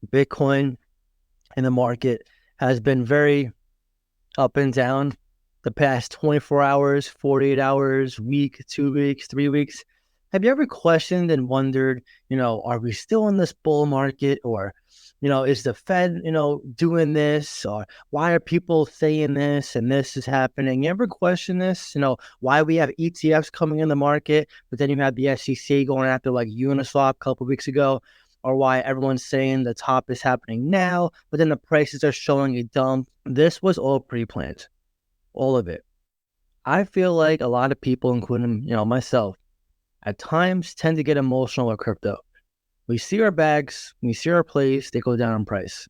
Bitcoin in the market has been very up and down the past 24 hours, 48 hours, week, 2 weeks, 3 weeks. Have you ever questioned and wondered, are we still in this bull market, or, is the Fed, doing this, or why are people saying this and this is happening? You ever question this, why we have ETFs coming in the market, but then you have the SEC going after like Uniswap a couple of weeks ago, or why everyone's saying the top is happening now, but then the prices are showing a dump? This was all pre-planned, all of it. I feel like a lot of people, including, myself, at times tend to get emotional with crypto. We see our bags, we see our plays, they go down in price.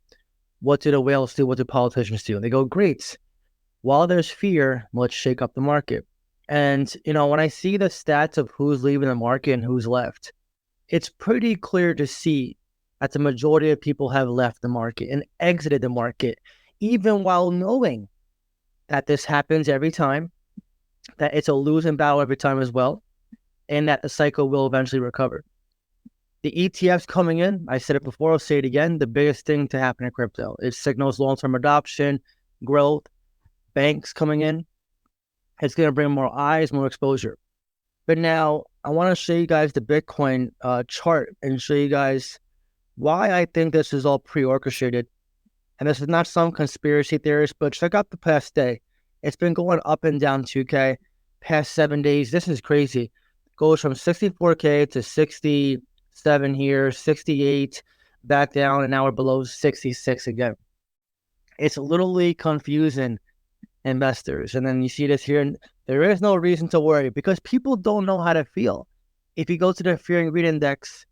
What do the whales do? What do politicians do? They go, great. While there's fear, let's shake up the market. And, when I see the stats of who's leaving the market and who's left, it's pretty clear to see that the majority of people have left the market and exited the market, even while knowing that this happens every time, that it's a losing battle every time as well, and that the cycle will eventually recover. The ETFs coming in, I said it before, I'll say it again, the biggest thing to happen in crypto. It signals long-term adoption, growth, banks coming in. It's going to bring more eyes, more exposure. But now I want to show you guys the Bitcoin chart and show you guys why I think this is all pre-orchestrated. And this is not some conspiracy theorist, but check out the past day. It's been going up and down 2K. Past 7 days, this is crazy. Goes from 64K to 67 here, 68, back down, and now we're below 66 again. It's literally confusing investors. And then you see this here, and there is no reason to worry because people don't know how to feel. If you go to the fear and greed index,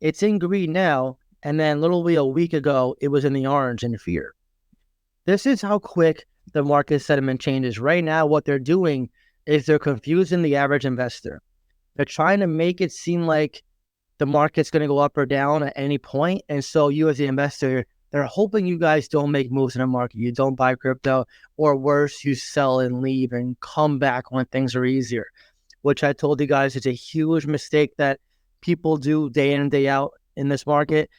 it's in green now, and then literally a week ago, it was in the orange in fear. This is how quick the market sentiment changes. Right now, what they're doing is they're confusing the average investor. They're trying to make it seem like the market's going to go up or down at any point. And so you as the investor, they're hoping you guys don't make moves in the market. You don't buy crypto, or worse, you sell and leave and come back when things are easier, which I told you guys is a huge mistake that people do day in and day out in this market.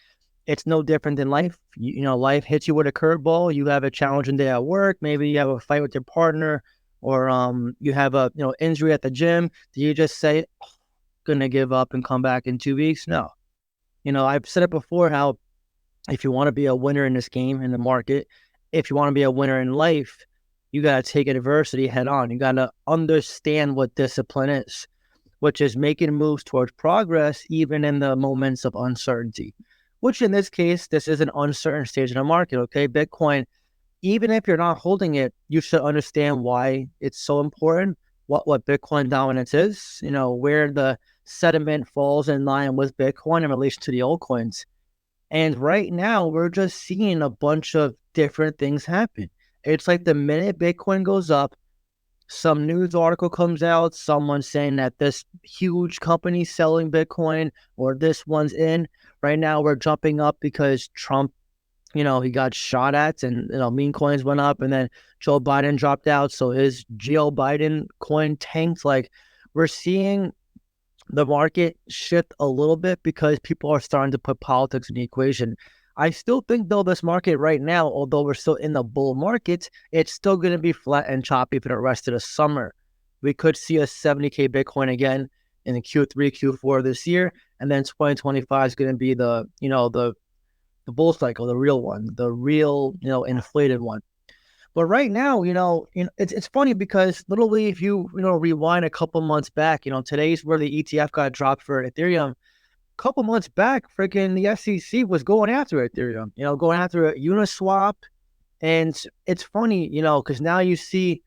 It's no different than life. Life hits you with a curveball. You have a challenging day at work. Maybe you have a fight with your partner, or you have a injury at the gym. Do you just say, gonna give up and come back in 2 weeks? No. I've said it before, how if you want to be a winner in this game, in the market, if you want to be a winner in life, you got to take adversity head on. You got to understand what discipline is, which is making moves towards progress, even in the moments of uncertainty, which in this case, this is an uncertain stage in the market. Okay. Bitcoin, even if you're not holding it, you should understand why it's so important, what Bitcoin dominance is, where the sediment falls in line with Bitcoin in relation to the altcoins. And right now, we're just seeing a bunch of different things happen. It's like the minute Bitcoin goes up, some news article comes out, someone saying that this huge company selling Bitcoin, or this one's in. Right now, we're jumping up because Trump, he got shot at, and, meme coins went up, and then Joe Biden dropped out. So his Joe Biden coin tanked. Like, we're seeing the market shift a little bit because people are starting to put politics in the equation. I still think, though, this market right now, although we're still in the bull market, it's still going to be flat and choppy for the rest of the summer. We could see a 70K Bitcoin again in the Q3, Q4 this year, and then 2025 is going to be the bull cycle, the real one, the real, inflated one. But right now, it's funny because literally, if you rewind a couple months back, today's where the ETF got dropped for Ethereum. A couple months back, freaking the SEC was going after Ethereum, going after Uniswap. And it's funny, because now you see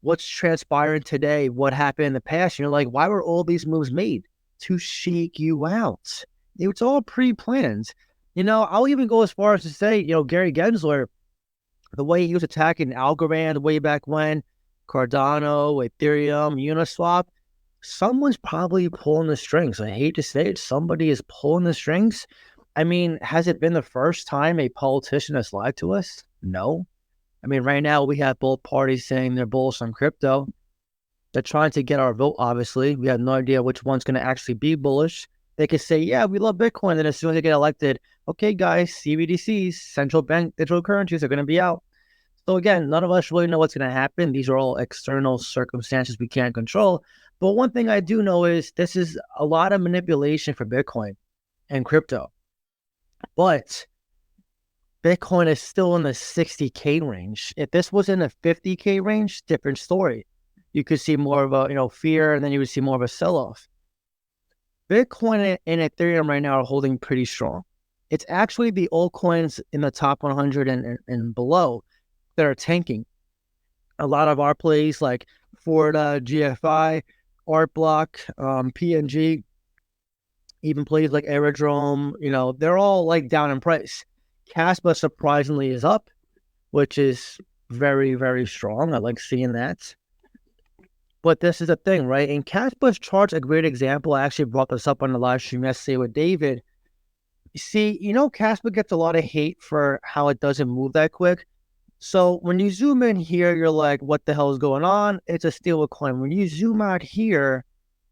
what's transpiring today, what happened in the past. You're like, why were all these moves made? To shake you out. It's all pre-planned. I'll even go as far as to say, Gary Gensler, the way he was attacking Algorand way back when, Cardano, Ethereum, Uniswap, someone's probably pulling the strings. I hate to say it, somebody is pulling the strings. I mean, has it been the first time a politician has lied to us? No. I mean, right now we have both parties saying they're bullish on crypto. They're trying to get our vote, obviously. We have no idea which one's going to actually be bullish. They could say, yeah, we love Bitcoin. Then as soon as they get elected, okay, guys, CBDCs, central bank digital currencies are going to be out. So again, none of us really know what's going to happen. These are all external circumstances we can't control. But one thing I do know is this is a lot of manipulation for Bitcoin and crypto. But Bitcoin is still in the 60K range. If this was in the 50K range, different story. You could see more of a, fear, and then you would see more of a sell-off. Bitcoin and Ethereum right now are holding pretty strong. It's actually the altcoins in the top 100 and below that are tanking. A lot of our plays like Florida, GFI, Artblock, PNG, even plays like Aerodrome, they're all like down in price. Caspa surprisingly is up, which is very, very strong. I like seeing that. But this is the thing, right? And Caspa's chart's a great example. I actually brought this up on the live stream yesterday with David. You see, Caspa gets a lot of hate for how it doesn't move that quick. So when you zoom in here, you're like, what the hell is going on? It's a stablecoin. When you zoom out here,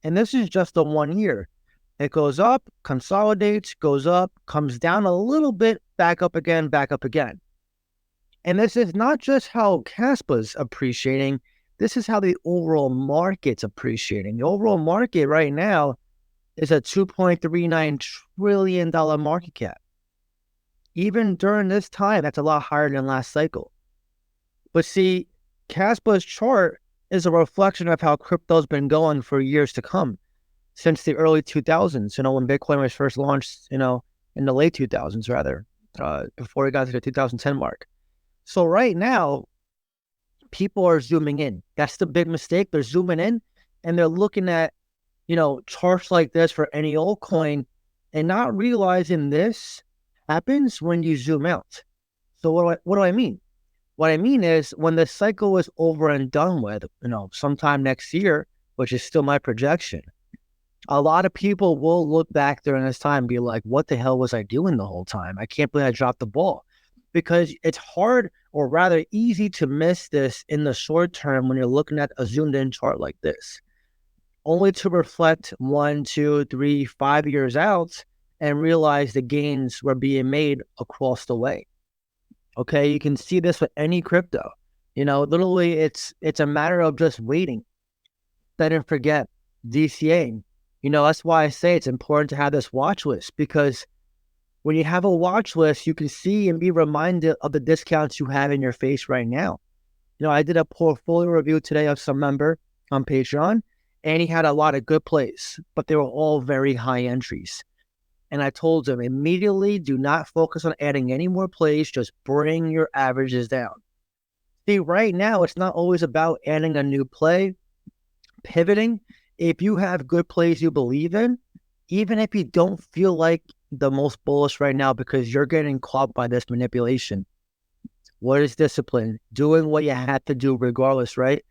and this is just the 1 year, it goes up, consolidates, goes up, comes down a little bit, back up again, back up again. And this is not just how Caspa's appreciating. This is how the overall market's appreciating. The overall market right now is a $2.39 trillion market cap. Even during this time, that's a lot higher than last cycle. But see, Caspa's chart is a reflection of how crypto's been going for years to come, since the early 2000s, when Bitcoin was first launched, in the late 2000s, rather, before it got to the 2010 mark. So right now, people are zooming in. That's the big mistake. They're zooming in and they're looking at, charts like this for any altcoin and not realizing this happens when you zoom out. So what do I mean? What I mean is when the cycle is over and done with, sometime next year, which is still my projection, a lot of people will look back during this time and be like, what the hell was I doing the whole time? I can't believe I dropped the ball. Because it's hard, or rather easy, to miss this in the short term when you're looking at a zoomed in chart like this. Only to reflect 1, 2, 3, 5 years out and realize the gains were being made across the way. Okay, you can see this with any crypto. Literally it's a matter of just waiting. Don't forget DCA. That's why I say it's important to have this watch list, because when you have a watch list, you can see and be reminded of the discounts you have in your face right now. I did a portfolio review today of some member on Patreon, and he had a lot of good plays, but they were all very high entries. And I told him immediately, do not focus on adding any more plays, just bring your averages down. See, right now, it's not always about adding a new play, pivoting. If you have good plays you believe in, even if you don't feel like the most bullish right now because you're getting caught by this manipulation, what is discipline? Doing what you had to do regardless, right?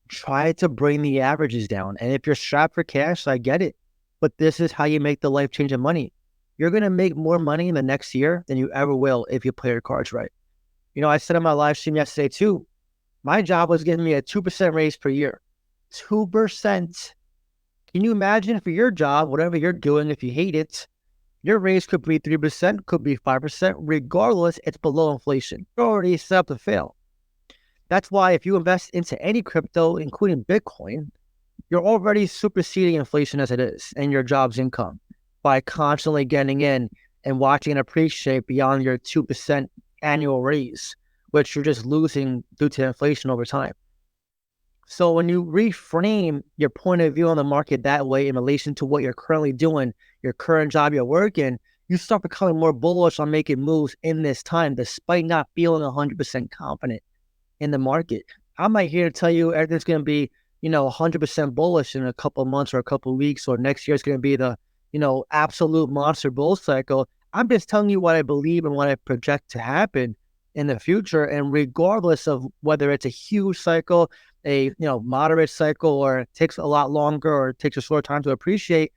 Try to bring the averages down. And if you're strapped for cash, I get it. But this is how you make the life-changing money. You're going to make more money in the next year than you ever will if you play your cards right. I said on my live stream yesterday too, my job was giving me a 2% raise per year. 2%. Can you imagine for your job, whatever you're doing, if you hate it, your raise could be 3%, could be 5%. Regardless, it's below inflation. You're already set up to fail. That's why if you invest into any crypto, including Bitcoin, you're already superseding inflation as it is and your job's income by constantly getting in and watching it appreciate beyond your 2% annual raise, which you're just losing due to inflation over time. So when you reframe your point of view on the market that way in relation to what you're currently doing, your current job you're working, you start becoming more bullish on making moves in this time, despite not feeling 100% confident in the market. I'm not here to tell you everything's going to be, 100% bullish in a couple of months or a couple of weeks, or next year is going to be the, absolute monster bull cycle. I'm just telling you what I believe and what I project to happen in the future. And regardless of whether it's a huge cycle, a moderate cycle, or it takes a lot longer or it takes a short time to appreciate,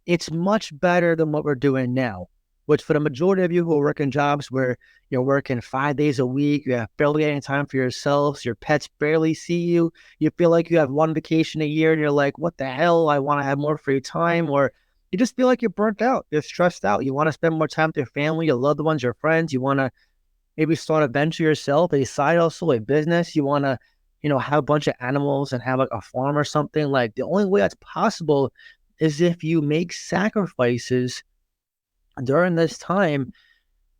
it's much better than what we're doing now, which for the majority of you who are working jobs where you're working 5 days a week, you have barely any time for yourselves, your pets barely see you, you feel like you have one vacation a year and you're like, what the hell, I want to have more free time, or you just feel like you're burnt out. You're stressed out. You want to spend more time with your family, your loved ones, your friends. You want to maybe start a venture yourself, a side hustle, a business. You want to, have a bunch of animals and have like a farm or something. Like the only way that's possible is if you make sacrifices during this time,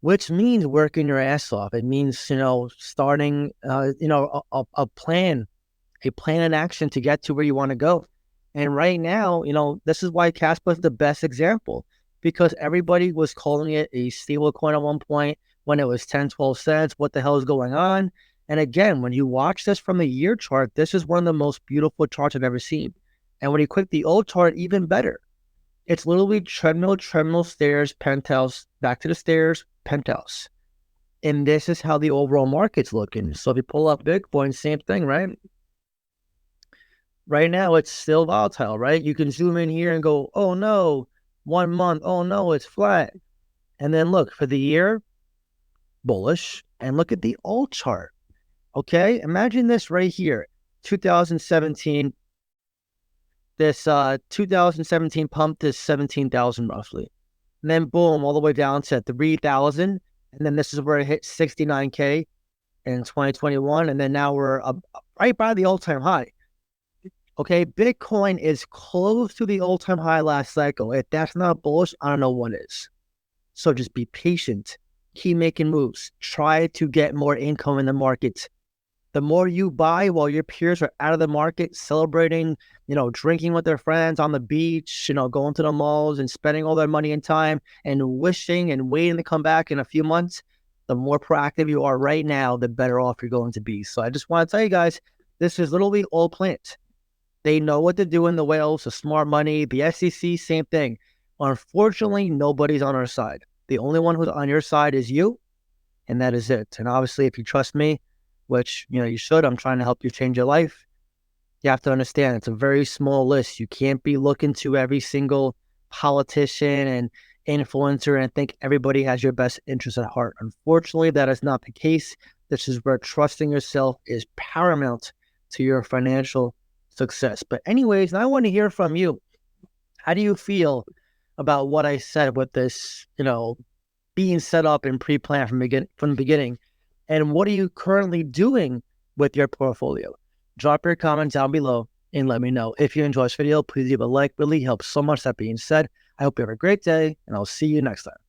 which means working your ass off. It means, starting, a plan in action to get to where you want to go. And right now, this is why Caspa is the best example, because everybody was calling it a stable coin at one point when it was 10, 12 cents. What the hell is going on? And again, when you watch this from a year chart, this is one of the most beautiful charts I've ever seen. And when you click the old chart, even better. It's literally treadmill, stairs, penthouse, back to the stairs, penthouse. And this is how the overall market's looking. So if you pull up Bitcoin, same thing, right? Right now, it's still volatile, right? You can zoom in here and go, oh no, 1 month, oh no, it's flat. And then look, for the year, bullish. And look at the old chart, okay? Imagine this right here, 2017. This 2017 pump is 17,000 roughly. And then boom, all the way down to 3,000. And then this is where it hit 69K in 2021. And then now we're right by the all-time high. Okay, Bitcoin is close to the all-time high last cycle. If that's not bullish, I don't know what is. So just be patient. Keep making moves. Try to get more income in the market. The more you buy while your peers are out of the market, celebrating, drinking with their friends on the beach, going to the malls and spending all their money and time and wishing and waiting to come back in a few months, the more proactive you are right now, the better off you're going to be. So I just want to tell you guys, this is literally all planned. They know what to do in the whales, the smart money, the SEC, same thing. Unfortunately, nobody's on our side. The only one who's on your side is you, and that is it. And obviously, if you trust me, which, you should, I'm trying to help you change your life, you have to understand it's a very small list. You can't be looking to every single politician and influencer and think everybody has your best interest at heart. Unfortunately, that is not the case. This is where trusting yourself is paramount to your financial success. But anyways, now I want to hear from you. How do you feel about what I said with this, being set up and pre-planned from the beginning? And what are you currently doing with your portfolio? Drop your comment down below and let me know. If you enjoyed this video, please leave a like. Really helps so much. That being said, I hope you have a great day, and I'll see you next time.